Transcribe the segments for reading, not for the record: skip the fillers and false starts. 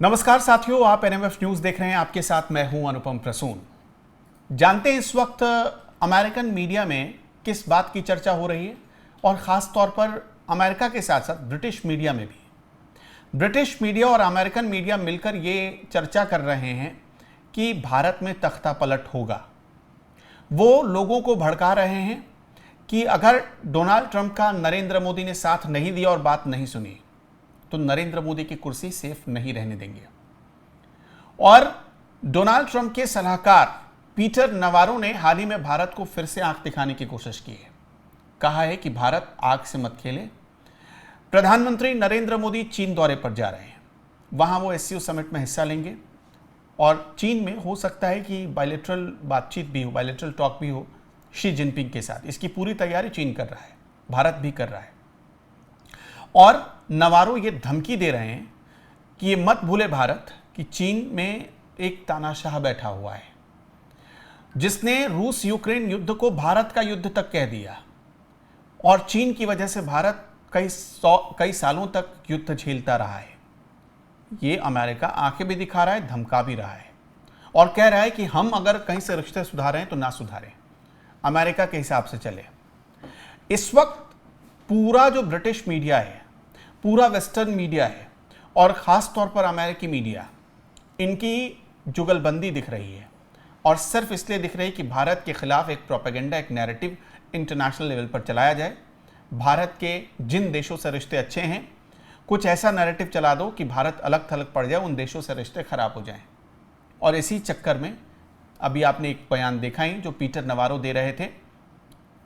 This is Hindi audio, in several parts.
नमस्कार साथियों, आप एनएमएफ न्यूज देख रहे हैं। आपके साथ मैं हूं अनुपम प्रसून। जानते हैं इस वक्त अमेरिकन मीडिया में किस बात की चर्चा हो रही है, और ख़ास तौर पर अमेरिका के साथ साथ ब्रिटिश मीडिया में भी। ब्रिटिश मीडिया और अमेरिकन मीडिया मिलकर ये चर्चा कर रहे हैं कि भारत में तख्ता पलट होगा। वो लोगों को भड़का रहे हैं कि अगर डोनाल्ड ट्रंप का नरेंद्र मोदी ने साथ नहीं दिया और बात नहीं सुनी तो नरेंद्र मोदी की कुर्सी सेफ नहीं रहने देंगे। और डोनाल्ड ट्रंप के सलाहकार पीटर नवारो ने हाल ही में भारत को फिर से आंख दिखाने की कोशिश की है। कहा है कि भारत आग से मत खेले। प्रधानमंत्री नरेंद्र मोदी चीन दौरे पर जा रहे हैं, वहां वो एससीओ समिट में हिस्सा लेंगे और चीन में हो सकता है कि बायलैटरल बातचीत भी हो, बायलैटरल टॉक भी हो शी जिनपिंग के साथ। इसकी पूरी तैयारी चीन कर रहा है, भारत भी कर रहा है। और नवारो ये धमकी दे रहे हैं कि ये मत भूले भारत कि चीन में एक तानाशाह बैठा हुआ है जिसने रूस यूक्रेन युद्ध को भारत का युद्ध तक कह दिया, और चीन की वजह से भारत कई सालों तक युद्ध झेलता रहा है। ये अमेरिका आंखें भी दिखा रहा है, धमका भी रहा है और कह रहा है कि हम अगर कहीं से रिश्ते सुधारें तो ना सुधारें, अमेरिका के हिसाब से चले। इस वक्त पूरा जो ब्रिटिश मीडिया है, पूरा वेस्टर्न मीडिया है और ख़ास तौर पर अमेरिकी मीडिया, इनकी जुगलबंदी दिख रही है। और सिर्फ इसलिए दिख रही है कि भारत के खिलाफ एक प्रोपेगेंडा, एक नैरेटिव इंटरनेशनल लेवल पर चलाया जाए। भारत के जिन देशों से रिश्ते अच्छे हैं, कुछ ऐसा नैरेटिव चला दो कि भारत अलग थलग पड़ जाए, उन देशों से रिश्ते खराब हो जाएं। और इसी चक्कर में अभी आपने एक बयान देखा ही जो पीटर नवारो दे रहे थे।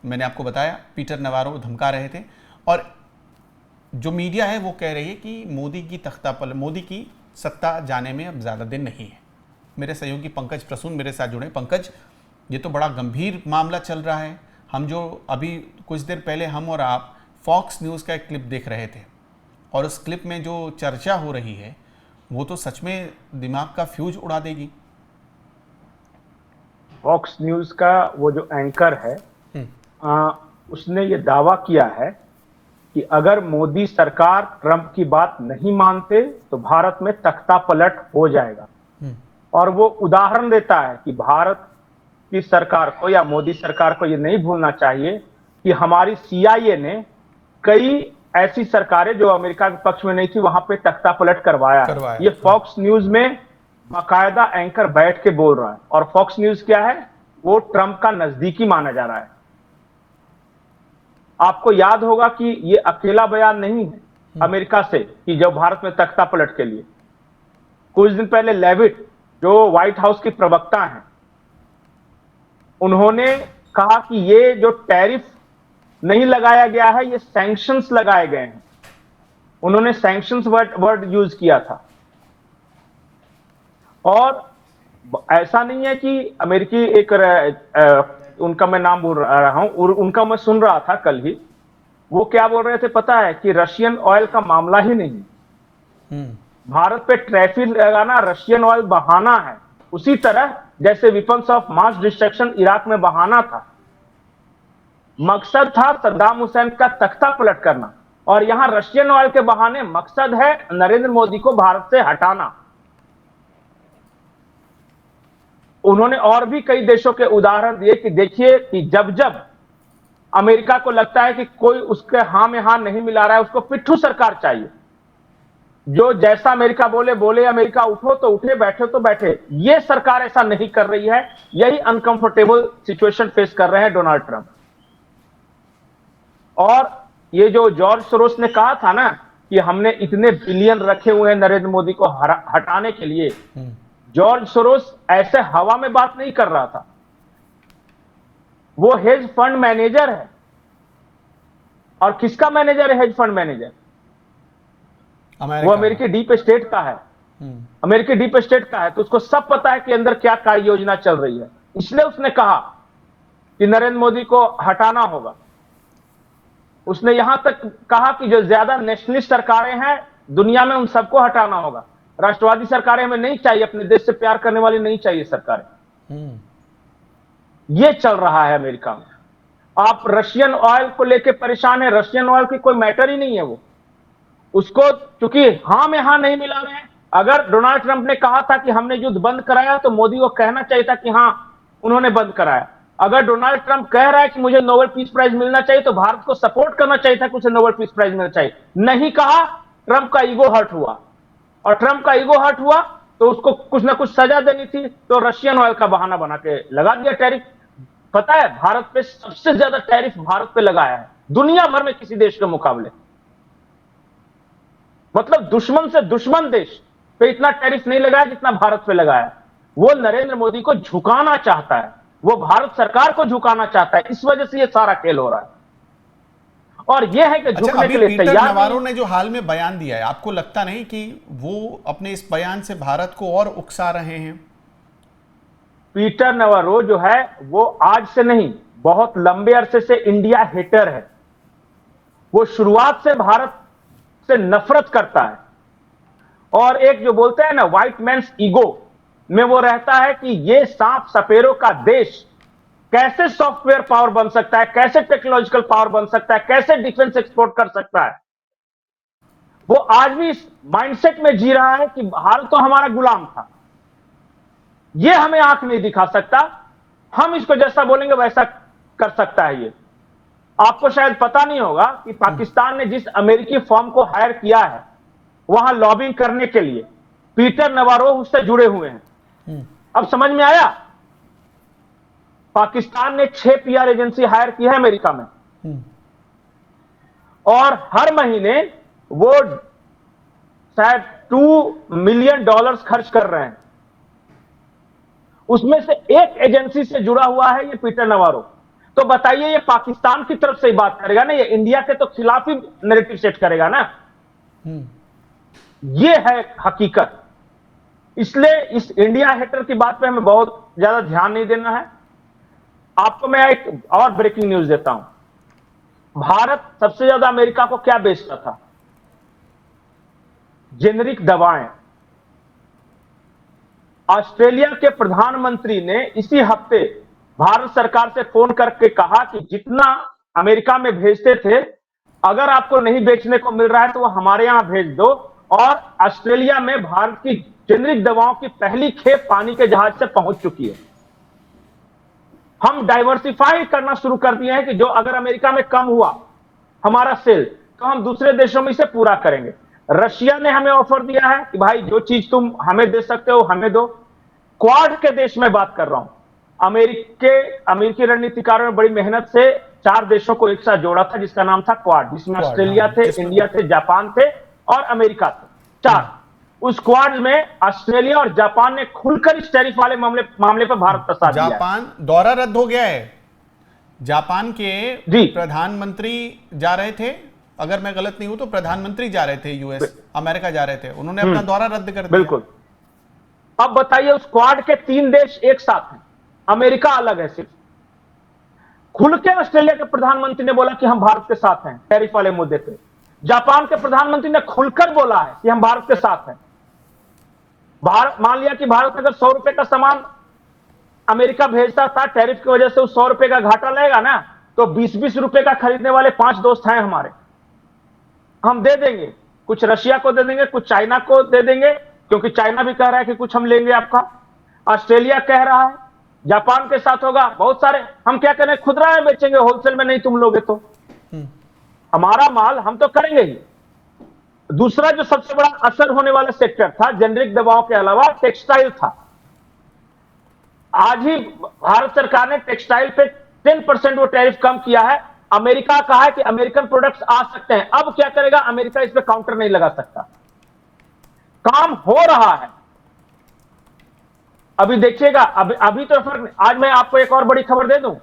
मैंने आपको बताया पीटर नवारो धमका रहे थे, और जो मीडिया है वो कह रही है कि मोदी की सत्ता जाने में अब ज़्यादा दिन नहीं है। मेरे सहयोगी पंकज प्रसून मेरे साथ जुड़े। पंकज, ये तो बड़ा गंभीर मामला चल रहा है। हम जो अभी कुछ देर पहले हम और आप फॉक्स न्यूज़ का एक क्लिप देख रहे थे, और उस क्लिप में जो चर्चा हो रही है वो तो सच में दिमाग का फ्यूज उड़ा देगी। फॉक्स न्यूज़ का वो जो एंकर है उसने ये दावा किया है कि अगर मोदी सरकार ट्रंप की बात नहीं मानते तो भारत में तख्ता पलट हो जाएगा। और वो उदाहरण देता है कि भारत की सरकार को या मोदी सरकार को ये नहीं भूलना चाहिए कि हमारी सीआईए ने कई ऐसी सरकारें जो अमेरिका के पक्ष में नहीं थी वहां पे तख्ता पलट करवाया। ये फॉक्स न्यूज़ में बाकायदा एंकर बैठ के बोल रहा है। और फॉक्स न्यूज़ क्या है, वो ट्रंप का नजदीकी माना जा रहा है। आपको याद होगा कि ये अकेला बयान नहीं है अमेरिका से कि जो भारत में तख्ता पलट के लिए। कुछ दिन पहले लेविट, जो व्हाइट हाउस की प्रवक्ता हैं, उन्होंने कहा कि ये जो टैरिफ नहीं लगाया गया है, ये सैंक्शंस लगाए गए हैं। उन्होंने सैंक्शंस वर्ड यूज किया था। और ऐसा नहीं है कि अमेरिकी एक उनका मैं नाम बोल रहा हूं, उनका मैं सुन रहा था कल ही, वो क्या बोल रहे थे पता है कि रशियन ऑयल का मामला ही नहीं, भारत पे टैरिफ लगाना रशियन ऑयल बहाना है। उसी तरह जैसे weapons of mass destruction Iraq में बहाना था, मकसद था सद्दाम हुसैन का तख्ता पलट करना, और यहां रशियन ऑयल के बहाने मकसद है नरेंद्र मोदी को भारत से हटाना। उन्होंने और भी कई देशों के उदाहरण दिए कि देखिए कि जब जब अमेरिका को लगता है कि कोई उसके हां में हां नहीं मिला रहा है, उसको पिट्ठू सरकार चाहिए, जो जैसा अमेरिका बोले बोले, अमेरिका उठो तो उठे, बैठे तो बैठे। ये सरकार ऐसा नहीं कर रही है। यही अनकंफर्टेबल सिचुएशन फेस कर रहे हैं डोनाल्ड ट्रंप। और ये जो जॉर्ज सोरोस ने कहा था ना कि हमने इतने बिलियन रखे हुए हैं नरेंद्र मोदी को हटाने के लिए, जॉर्ज सोरोस ऐसे हवा में बात नहीं कर रहा था। वो हेज फंड मैनेजर है। और किसका मैनेजर है हेज फंड मैनेजर? वो अमेरिकी डीप स्टेट का है। अमेरिकी डीप स्टेट का है, तो उसको सब पता है कि अंदर क्या कार्य योजना चल रही है। इसलिए उसने कहा कि नरेंद्र मोदी को हटाना होगा। उसने यहां तक कहा कि जो ज्यादा नेशनलिस्ट सरकारें हैं दुनिया में, उन सबको हटाना होगा। राष्ट्रवादी सरकारें हमें नहीं चाहिए, अपने देश से प्यार करने वाली नहीं चाहिए सरकारें। ये चल रहा है अमेरिका में। आप रशियन ऑयल को लेकर परेशान है, रशियन ऑयल की कोई मैटर ही नहीं है वो। उसको चूंकि हां में हां नहीं मिला रहे हैं, अगर डोनाल्ड ट्रंप ने कहा था कि हमने युद्ध बंद कराया तो मोदी को कहना चाहिए था कि हां उन्होंने बंद कराया। अगर डोनाल्ड ट्रंप कह रहा है कि मुझे नोबेल पीस प्राइज मिलना चाहिए तो भारत को सपोर्ट करना चाहिए था कि उसे नोबेल पीस प्राइज मिलना चाहिए। नहीं कहा, ट्रंप का ईगो हर्ट हुआ, और ट्रंप का ईगो हर्ट हुआ तो उसको कुछ ना कुछ सजा देनी थी, तो रशियन ऑयल का बहाना बना के लगा दिया टैरिफ। पता है भारत पे सबसे ज्यादा टैरिफ भारत पे लगाया है दुनिया भर में किसी देश के मुकाबले। मतलब दुश्मन से दुश्मन देश पे इतना टैरिफ नहीं लगाया जितना भारत पे लगाया। वो नरेंद्र मोदी को झुकाना चाहता है, वो भारत सरकार को झुकाना चाहता है, इस वजह से ये सारा खेल हो रहा है। और ये है कि झुकने के लिए पीटर तैयार नवारो ने जो हाल में बयान दिया है, आपको लगता नहीं कि वो अपने इस बयान से भारत को और उकसा रहे हैं? पीटर नवारो जो है वो आज से नहीं, बहुत लंबे अरसे से इंडिया हेटर है। वो शुरुआत से भारत से नफरत करता है, और एक जो बोलते हैं ना व्हाइट मैन्स ईगो में वो रहता है कि ये सांप सपेरों का देश कैसे सॉफ्टवेयर पावर बन सकता है, कैसे टेक्नोलॉजिकल पावर बन सकता है, कैसे डिफेंस एक्सपोर्ट कर सकता है। वो आज भी इस माइंडसेट में जी रहा है कि भारत तो हमारा गुलाम था, ये हमें आंख नहीं दिखा सकता, हम इसको जैसा बोलेंगे वैसा कर सकता है। ये आपको शायद पता नहीं होगा कि पाकिस्तान ने जिस अमेरिकी फर्म को हायर किया है वहां लॉबिंग करने के लिए, पीटर नवारो उससे जुड़े हुए हैं। अब समझ में आया? पाकिस्तान ने 6 पीआर एजेंसी हायर की है अमेरिका में, और हर महीने वो शायद $2 मिलियन खर्च कर रहे हैं। उसमें से एक एजेंसी से जुड़ा हुआ है ये पीटर नवारो। तो बताइए ये पाकिस्तान की तरफ से ही बात करेगा ना, ये इंडिया के तो खिलाफ ही नैरेटिव सेट करेगा ना। ये है हकीकत। इसलिए इस इंडिया हेटर की बात पे हमें बहुत ज्यादा ध्यान नहीं देना है। आपको मैं एक और ब्रेकिंग न्यूज देता हूं। भारत सबसे ज्यादा अमेरिका को क्या बेचता था? जेनेरिक दवाएं। ऑस्ट्रेलिया के प्रधानमंत्री ने इसी हफ्ते भारत सरकार से फोन करके कहा कि जितना अमेरिका में भेजते थे, अगर आपको नहीं बेचने को मिल रहा है तो वो हमारे यहां भेज दो। और ऑस्ट्रेलिया में भारत की जेनेरिक दवाओं की पहली खेप पानी के जहाज से पहुंच चुकी है। हम डाइवर्सिफाई करना शुरू कर दिए हैं कि जो अगर अमेरिका में कम हुआ हमारा सेल तो हम दूसरे देशों में इसे पूरा करेंगे। रशिया ने हमें ऑफर दिया है कि भाई जो चीज तुम हमें दे सकते हो हमें दो। क्वाड के देश में बात कर रहा हूं। अमेरिकी रणनीतिकारों ने बड़ी मेहनत से 4 देशों को एक साथ जोड़ा था जिसका नाम था क्वाड, जिसमें ऑस्ट्रेलिया थे, इंडिया थे, जापान थे और अमेरिका थे। 4। उस क्वाड में ऑस्ट्रेलिया और जापान ने खुलकर इस टैरिफ वाले मामले पर भारत का साथ दिया। जापान दौरा रद्द हो गया है। जापान के प्रधानमंत्री जा रहे थे, अगर मैं गलत नहीं हूं तो प्रधानमंत्री जा रहे थे, यूएस अमेरिका जा रहे थे, उन्होंने अपना दौरा रद्द कर दिया। बिल्कुल। अब बताइए उस क्वाड के 3 देश एक साथ हैं, अमेरिका अलग है। सिर्फ खुल के ऑस्ट्रेलिया के प्रधानमंत्री ने बोला कि हम भारत के साथ हैं टैरिफ वाले मुद्दे पे। जापान के प्रधानमंत्री ने खुलकर बोला है कि हम भारत के साथ हैं। मान लिया कि भारत अगर 100 रुपए का सामान अमेरिका भेजता था, टैरिफ की वजह से उस 100 रुपए का घाटा लगेगा ना, तो 20-20 रुपए का खरीदने वाले 5 दोस्त हैं हमारे, हम दे देंगे। कुछ रशिया को दे देंगे, कुछ चाइना को दे देंगे, क्योंकि चाइना भी कह रहा है कि कुछ हम लेंगे आपका। ऑस्ट्रेलिया कह रहा है, जापान के साथ होगा, बहुत सारे। हम क्या करें, खुदरा में बेचेंगे, होलसेल में नहीं तुम लोगे तो। हमारा माल हम तो करेंगे ही। दूसरा जो सबसे बड़ा असर होने वाला सेक्टर था जेनेरिक दवाओं के अलावा टेक्सटाइल था। आज ही भारत सरकार ने टेक्सटाइल पे 10% वो टैरिफ कम किया है। अमेरिका कहा है कि अमेरिकन प्रोडक्ट्स आ सकते हैं। अब क्या करेगा अमेरिका, इस पे काउंटर नहीं लगा सकता। काम हो रहा है, अभी देखिएगा। अभी तो फर्क। आज मैं आपको एक और बड़ी खबर दे दूं।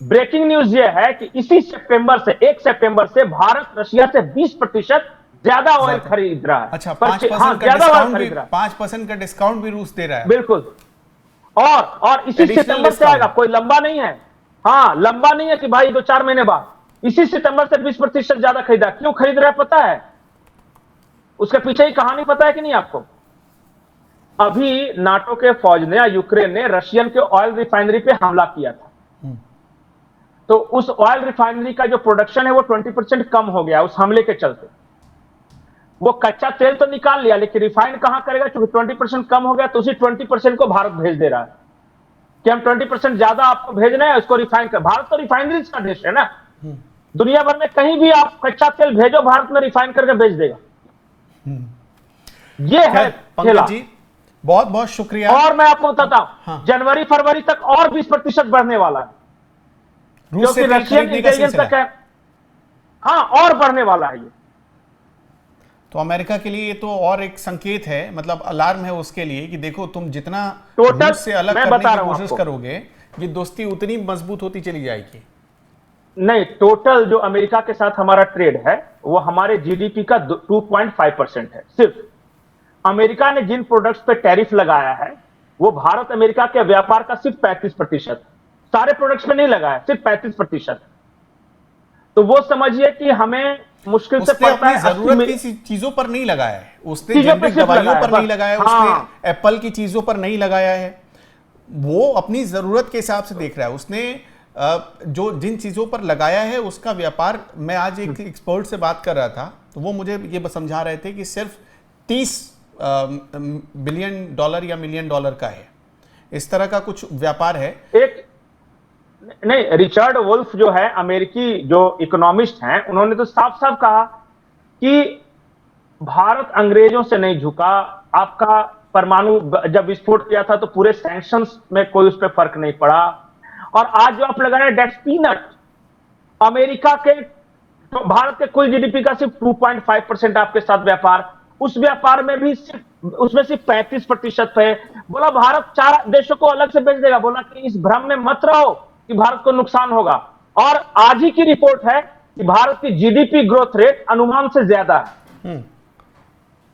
ब्रेकिंग न्यूज यह है कि इसी सितंबर से 1 सितंबर से भारत रशिया से 20% ज्यादा ऑयल खरीद रहा है। अच्छा, 5% का डिस्काउंट भी रूस दे रहा है। बिल्कुल। और इसी सितंबर से आएगा, कोई लंबा नहीं है। हाँ, लंबा नहीं है कि भाई 2-4 महीने बाद। इसी सितंबर से 20% ज्यादा खरीदा। क्यों खरीद रहा है पता है? उसके पीछे ही कहानी पता है कि नहीं आपको? अभी नाटो के फौज ने या यूक्रेन ने रशियन के ऑयल रिफाइनरी पे हमला किया था। तो उस ऑयल रिफाइनरी का जो प्रोडक्शन है वो 20% कम हो गया उस हमले के चलते। वो कच्चा तेल तो निकाल लिया, लेकिन रिफाइंड कहां करेगा? क्योंकि 20% कम हो गया तो उसी 20% को भारत भेज दे रहा है कि हम 20% ज्यादा आपको भेजना है, उसको रिफाइन कर। भारत तो रिफाइनरीज का देश है ना, दुनिया भर में कहीं भी आप कच्चा तेल भेजो, भारत में रिफाइन करके भेज देगा। ये है पंकज जी, बहुत बहुत शुक्रिया। और मैं आपको बताता हूं, जनवरी फरवरी तक और 20% बढ़ने वाला है, क्योंकि रशियन इंटेलिजेंस तक है। हाँ, और बढ़ने वाला है ये। तो अमेरिका के लिए ये तो और एक संकेत है, मतलब अलार्म है उसके लिए कि देखो तुम जितना टोटल रूस से अलग करने की कोशिश करोगे, ये दोस्ती उतनी मजबूत होती चली जाएगी। नहीं, टोटल जो अमेरिका के साथ हमारा ट्रेड है वो हमारे जीडीपी का 2.5% है। सिर्फ अमेरिका ने जिन प्रोडक्ट्स पे टैरिफ लगाया है वो भारत अमेरिका के व्यापार का सिर्फ 35%, सारे प्रोडक्ट्स पे नहीं लगाया, सिर्फ 35%। तो वो समझिए कि हमें मुश्किल से पड़ता है। जरूरत की चीजों पर नहीं लगाया है उसने, जेनेरिक दवाइयों पर नहीं लगाया है उसने, एप्पल की चीजों पर नहीं लगाया है, वो अपनी जरूरत के हिसाब से देख रहा है। उसने जो जिन चीजों पर लगाया है उसका व्यापार, मैं आज एक एक्सपर्ट से बात कर रहा था तो वो मुझे ये समझा रहे थे कि सिर्फ 30 बिलियन डॉलर या मिलियन डॉलर का है, इस तरह का कुछ व्यापार है। एक नहीं, रिचर्ड वुल्फ जो है अमेरिकी जो इकोनॉमिस्ट हैं, उन्होंने तो साफ साफ कहा कि भारत अंग्रेजों से नहीं झुका। आपका परमाणु जब विस्फोट किया था तो पूरे सैंक्शंस में कोई उस पर फर्क नहीं पड़ा, और आज जो आप लगा रहे हैं डेट्स पीनट। अमेरिका के तो भारत के कुल जीडीपी का सिर्फ 2.5% आपके साथ व्यापार, उस व्यापार में भी उसमें सिर्फ 35% है। बोला भारत 4 देशों को अलग से बेच देगा, बोला कि इस भ्रम में मत रहो कि भारत को नुकसान होगा। और आज ही की रिपोर्ट है कि भारत की जीडीपी ग्रोथ रेट अनुमान से ज्यादा है।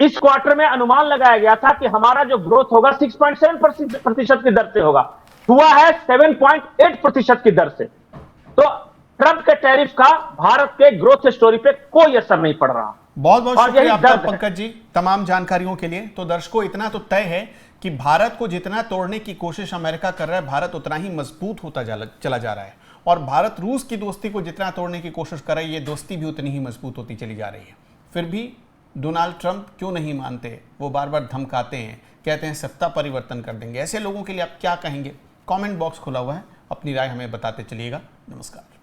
इस क्वार्टर में अनुमान लगाया गया था कि हमारा जो ग्रोथ होगा 6.7% की दर से होगा, हुआ है 7.8% की दर से। तो ट्रंप के टैरिफ का भारत के ग्रोथ स्टोरी पे कोई असर नहीं पड़ रहा। बहुत बहुत शुक्रिया आपका पंकज जी तमाम जानकारियों के लिए। तो दर्शकों, इतना तो तय है कि भारत को जितना तोड़ने की कोशिश अमेरिका कर रहा है, भारत उतना ही मजबूत होता चला जा रहा है, और भारत रूस की दोस्ती को जितना तोड़ने की कोशिश कर रहा है, ये दोस्ती भी उतनी ही मजबूत होती चली जा रही है। फिर भी डोनाल्ड ट्रंप क्यों नहीं मानते, वो बार बार धमकाते हैं, कहते हैं सत्ता परिवर्तन कर देंगे। ऐसे लोगों के लिए आप क्या कहेंगे? कमेंट बॉक्स खुला हुआ है, अपनी राय हमें बताते चलिएगा। नमस्कार।